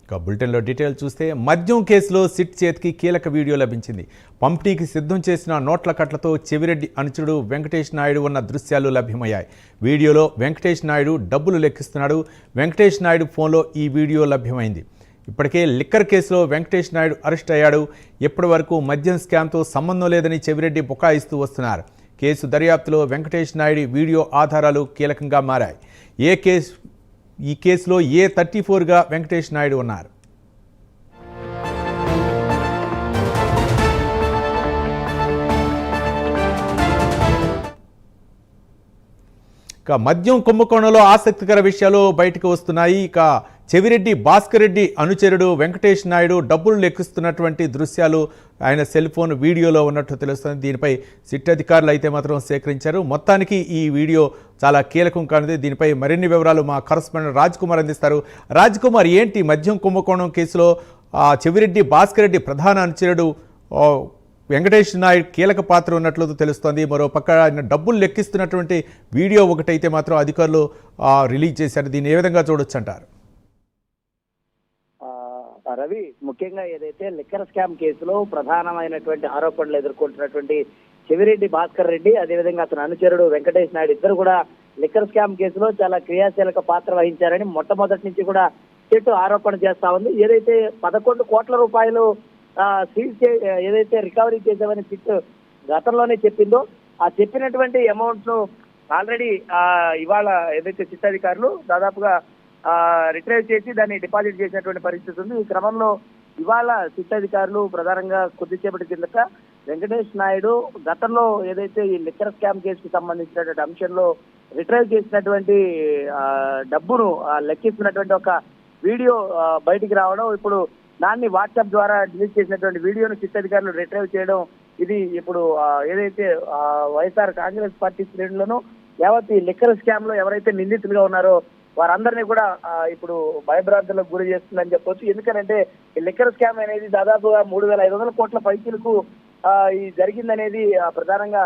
ఇక బులెటిన్లో డీటెయిల్ చూస్తే మద్యం కేసులో సిట్ చేతికి కీలక వీడియో లభించింది. పంపిణీకి సిద్ధం చేసిన నోట్ల కట్లతో చెవిరెడ్డి అనుచరుడు వెంకటేష్ నాయుడు ఉన్న దృశ్యాలు లభ్యమయ్యాయి. వీడియోలో వెంకటేష్ నాయుడు డబ్బులు లెక్కిస్తున్నాడు. వెంకటేష్ నాయుడు ఫోన్లో ఈ వీడియో లభ్యమైంది. ఇప్పటికే లిక్కర్ కేసులో వెంకటేష్ నాయుడు అరెస్ట్ అయ్యాడు. ఇప్పటి వరకు మద్యం స్కామ్తో సంబంధం లేదని చెవిరెడ్డి బుకాయిస్తూ వస్తున్నారు. కేసు దర్యాప్తులో వెంకటేష్ నాయుడు వీడియో ఆధారాలు కీలకంగా మారాయి. ఈ కేసులో A34గా వెంకటేష్ నాయుడు ఉన్నారు. ఇక మద్యం కుంభకోణంలో ఆసక్తికర విషయాలు బయటకు వస్తున్నాయి. ఇక చెవిరెడ్డి భాస్కర్ రెడ్డి అనుచరుడు వెంకటేష్ నాయుడు డబ్బులు లెక్కిస్తున్నటువంటి దృశ్యాలు ఆయన సెల్ ఫోన్ వీడియోలో ఉన్నట్టు తెలుస్తుంది. దీనిపై సిట్ అధికారులు అయితే మాత్రం సేకరించారు. మొత్తానికి ఈ వీడియో చాలా కీలకం కానిది. దీనిపై మరిన్ని వివరాలు మా కరస్పాండెంట్ రాజ్ కుమార్ అందిస్తారు. రాజ్ కుమార్, ఏంటి మద్యం కుంభకోణం కేసులో చెవిరెడ్డి భాస్కర్ రెడ్డి ప్రధాన అనుచరుడు వెంకటేష్ నాయుడు కీలక పాత్ర ఉన్నట్లు తెలుస్తోంది. మరో పక్క ఆయన డబ్బులు లెక్కిస్తున్నటువంటి వీడియో ఒకటైతే మాత్రం అధికారులు రిలీజ్ చేశారు. దీన్ని ఏ విధంగా చూడొచ్చు అంటారు? రవి, ముఖ్యంగా ఏదైతే లిక్కర్ స్కామ్ కేసులో ప్రధానమైనటువంటి ఆరోపణలు ఎదుర్కొంటున్నటువంటి చెవిరెడ్డి భాస్కర్ రెడ్డి, అదేవిధంగా అతని అనుచరుడు వెంకటేష్ నాయుడు ఇద్దరు కూడా లిక్కర్ స్కామ్ కేసులో చాలా క్రియాశీలక పాత్ర వహించారని మొట్టమొదటి నుంచి కూడా చెట్టు ఆరోపణ చేస్తా ఉంది. ఏదైతే 11 కోట్ల రూపాయలు ఏదైతే రికవరీ చేసామని సిట్ గతంలోనే చెప్పిందో, ఆ చెప్పినటువంటి అమౌంట్ ను ఆల్రెడీ ఇవాళ ఏదైతే సిట్ అధికారులు దాదాపుగా రిట్రైవ్ చేసి దాన్ని డిపాజిట్ చేసినటువంటి పరిస్థితి ఉంది. ఈ క్రమంలో ఇవాళ సిట్ అధికారులు ప్రధానంగా కొద్దిసేపటి కిందట వెంకటేష్ నాయుడు గతంలో ఏదైతే ఈ లిక్కర్ స్కామ్ కేసుకు సంబంధించినటువంటి అంశంలో రిట్రైవ్ చేసినటువంటి డబ్బును లెక్కిస్తున్నటువంటి ఒక వీడియో బయటికి రావడం, ఇప్పుడు దాన్ని వాట్సాప్ ద్వారా డిలీట్ చేసినటువంటి వీడియోను సిట్ అధికారులు రిట్రైవ్ చేయడం, ఇది ఇప్పుడు ఏదైతే వైఎస్ఆర్ కాంగ్రెస్ పార్టీ శ్రేణులను యావత్ ఈ లిక్కర్ స్కామ్ లో ఎవరైతే నిందితులుగా ఉన్నారో వారందరినీ కూడా ఇప్పుడు భయభ్రాంతులకు గురి చేస్తుందని చెప్పొచ్చు. ఎందుకంటే ఈ లిక్కర్ స్కామ్ అనేది దాదాపుగా 3,500 కోట్ల పైసలకు ఈ జరిగిందనేది ప్రధానంగా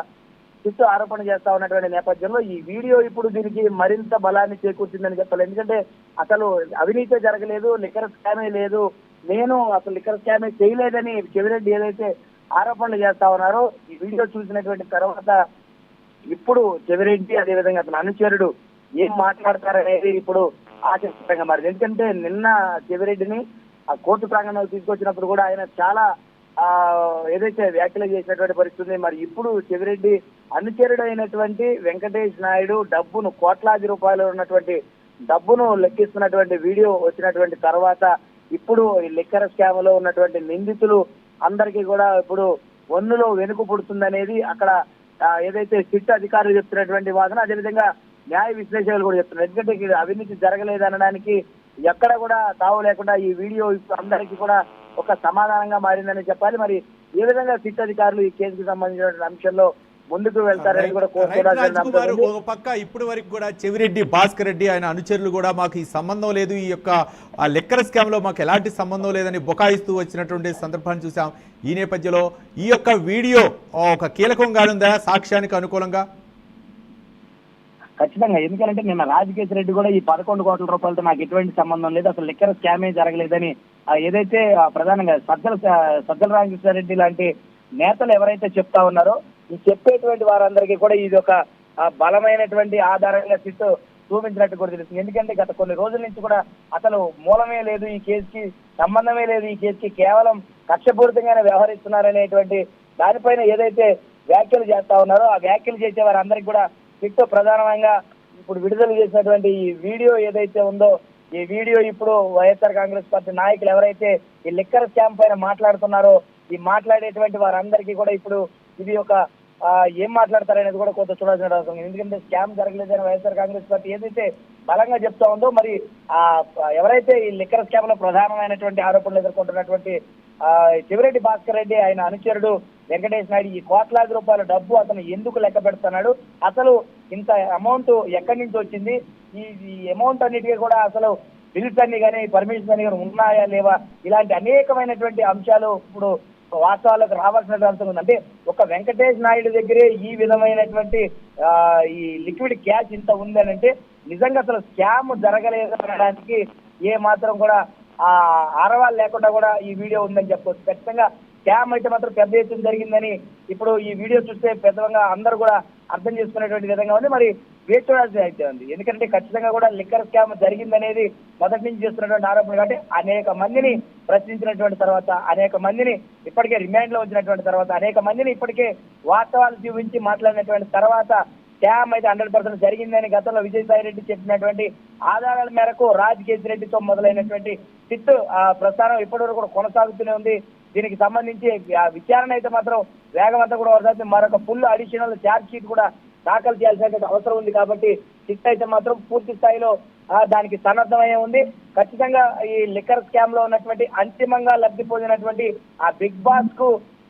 చుట్టూ ఆరోపణ చేస్తా ఉన్నటువంటి నేపథ్యంలో ఈ వీడియో ఇప్పుడు దీనికి మరింత బలాన్ని చేకూర్చిందని చెప్పాలి. ఎందుకంటే అసలు అవినీతి జరగలేదు, లిక్కర్ స్కామే లేదు, నేను అసలు లిక్కర్ స్కామే చేయలేదని చెవిరెడ్డి ఏదైతే ఆరోపణలు చేస్తా ఉన్నారో ఈ వీడియో చూసినటువంటి తర్వాత ఇప్పుడు చెవిరెడ్డి అదేవిధంగా అతని అనుచరుడు ఏం మాట్లాడతారనేది ఇప్పుడు ఆసక్తికరంగా మారింది. ఎందుకంటే నిన్న చెవిరెడ్డిని ఆ కోర్టు ప్రాంగణంలో తీసుకొచ్చినప్పుడు కూడా ఆయన చాలా ఏదైతే వ్యాఖ్యలు చేసినటువంటి పరిస్థితి. మరి ఇప్పుడు చెవిరెడ్డి అనుచరుడు అయినటువంటి వెంకటేష్ నాయుడు డబ్బును కోట్లాది రూపాయలు ఉన్నటువంటి డబ్బును లెక్కిస్తున్నటువంటి వీడియో వచ్చినటువంటి తర్వాత ఇప్పుడు ఈ లిక్కర్ స్కామ్ లో ఉన్నటువంటి నిందితులు అందరికీ కూడా ఇప్పుడు వన్నులో వెనుక పుడుతుందనేది అక్కడ ఏదైతే సిట్ అధికారులు చెప్తున్నటువంటి వాదన, అదేవిధంగా న్యాయ విశ్లేషకులు కూడా చెప్తున్నారు. ఎందుకంటే అవినీతి జరగలేదు అనడానికి ఎక్కడ కూడా తావు లేకుండా ఈ వీడియో ఇప్పుడు అందరికీ కూడా ఒక సమాధానంగా మారిందని చెప్పాలి. మరి ఏ విధంగా సిట్ అధికారులు ఈ కేసుకు సంబంధించిన అంశంలో ముందుకు వెళ్తారని కూడా కోరుతున్నారు. ఒక పక్క ఇప్పటి వరకు కూడా చెవిరెడ్డి భాస్కర్ రెడ్డి ఆయన అనుచరులు కూడా మాకు ఈ సంబంధం లేదు, ఈ యొక్క లిక్కర్ స్కామ్ లో మాకు ఎలాంటి సంబంధం లేదని బుకాయిస్తూ వచ్చినటువంటి సందర్భాన్ని చూసాం. ఈ నేపథ్యంలో ఈ యొక్క వీడియో ఒక కీలకంగా ఉందా సాక్ష్యానికి అనుకూలంగా? ఖచ్చితంగా, ఎందుకంటే నిన్న రాజకేశ్ రెడ్డి కూడా ఈ 11 కోట్ల రూపాయలతో నాకు ఎటువంటి సంబంధం లేదు, అసలు లిక్కర్ స్కామే జరగలేదని ఏదైతే ప్రధానంగా సజ్జల రామకృష్ణారెడ్డి లాంటి నేతలు ఎవరైతే చెప్తా ఉన్నారో ఈ చెప్పేటువంటి వారందరికీ కూడా ఇది ఒక బలమైనటువంటి ఆధారంగా సిట్ చూపించినట్టు కూడా తెలుస్తుంది. ఎందుకంటే గత కొన్ని రోజుల నుంచి కూడా అసలు మూలమే లేదు, ఈ కేసుకి సంబంధమే లేదు, ఈ కేసుకి కేవలం కక్షపూరితంగానే వ్యవహరిస్తున్నారనేటువంటి దానిపైన ఏదైతే వ్యాఖ్యలు చేస్తా ఉన్నారో ఆ వ్యాఖ్యలు చేసే వారందరికీ కూడా సిట్ ప్రధానంగా ఇప్పుడు విడుదల చేసినటువంటి ఈ వీడియో ఏదైతే ఉందో ఈ వీడియో ఇప్పుడు వైఎస్ఆర్ కాంగ్రెస్ పార్టీ నాయకులు ఎవరైతే ఈ లిక్కర్ స్కామ్ పైన మాట్లాడుతున్నారో ఈ మాట్లాడేటువంటి వారందరికీ కూడా ఇప్పుడు ఇది ఒక ఏం మాట్లాడతారనేది కూడా కొంత చూడాల్సిన అవసరం. ఎందుకంటే స్కామ్ జరగలేదని వైఎస్ఆర్ కాంగ్రెస్ పార్టీ ఏదైతే బలంగా చెప్తా ఉందో, మరి ఎవరైతే ఈ లిక్కర్ స్కామ్ లో ప్రధానమైనటువంటి ఆరోపణలు ఎదుర్కొంటున్నటువంటి చెవిరెడ్డి భాస్కర్ రెడ్డి ఆయన అనుచరుడు వెంకటేష్ నాయుడు ఈ కోట్లాది రూపాయల డబ్బు అతను ఎందుకు లెక్క పెడుతున్నాడు, అసలు ఇంత అమౌంట్ ఎక్కడి నుంచి వచ్చింది, ఈ అమౌంట్ అన్నిటికీ కూడా అసలు బిల్స్ అన్ని కానీ పర్మిషన్ అన్ని కానీ ఉన్నాయా లేవా, ఇలాంటి అనేకమైనటువంటి అంశాలు ఇప్పుడు వాస్తవాలకు రావాల్సిన అవసరం ఉంది. అంటే ఒక వెంకటేష్ నాయుడు దగ్గరే ఈ విధమైనటువంటి ఈ లిక్విడ్ క్యాష్ ఇంత ఉందనంటే నిజంగా అసలు స్కామ్ జరగలేదు అనడానికి ఏ మాత్రం కూడా ఆ ఆరవాళ్ళు లేకుండా కూడా ఈ వీడియో ఉందని చెప్పవచ్చు. ఖచ్చితంగా స్కామ్ అయితే మాత్రం పెద్ద ఎత్తున జరిగిందని ఇప్పుడు ఈ వీడియో చూస్తే పెద్దగా అందరూ కూడా అర్థం చేసుకునేటువంటి విధంగా ఉంది. మరి వేచి చూడాల్సి అయితే ఉంది. ఎందుకంటే ఖచ్చితంగా కూడా లిక్కర్ స్కామ్ జరిగిందనేది మొదటి నుంచి చేస్తున్నటువంటి ఆరోపణ కాబట్టి అనేక మందిని ప్రశ్నించినటువంటి తర్వాత, అనేక మందిని ఇప్పటికే రిమాండ్ లో వచ్చినటువంటి తర్వాత, అనేక మందిని ఇప్పటికే వాస్తవాలు చూపించి మాట్లాడినటువంటి తర్వాత స్కామ్ అయితే 100% జరిగిందని గతంలో విజయసాయి రెడ్డి చెప్పినటువంటి ఆధారాల మేరకు రాజ్ కేసిరెడ్డితో మొదలైనటువంటి సిట్ ప్రస్థానం ఇప్పటి వరకు కూడా కొనసాగుతూనే ఉంది. దీనికి సంబంధించి విచారణ అయితే మాత్రం వేగవంతా కూడా వస్తుంది. మరొక ఫుల్ అడిషనల్ ఛార్జ్ షీట్ కూడా దాఖలు చేయాల్సినటువంటి అవసరం ఉంది. కాబట్టి సిట్ అయితే మాత్రం పూర్తి స్థాయిలో దానికి సన్నద్ధమై ఉంది. ఖచ్చితంగా ఈ లిక్కర్ స్కామ్ లో ఉన్నటువంటి అంతిమంగా లబ్ధి పొందినటువంటి ఆ బిగ్ బాస్ కు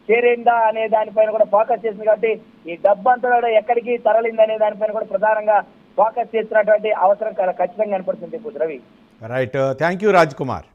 చేరిందా అనే దానిపైన కూడా ఫోకస్ చేసింది. కాబట్టి ఈ డబ్బు అంతా కూడా ఎక్కడికి తరలింది అనే దానిపైన కూడా ప్రధానంగా ఫోకస్ చేస్తున్నటువంటి అవసరం ఖచ్చితంగా కనపడుతుంది Ravi. Right, thank you Raj Kumar.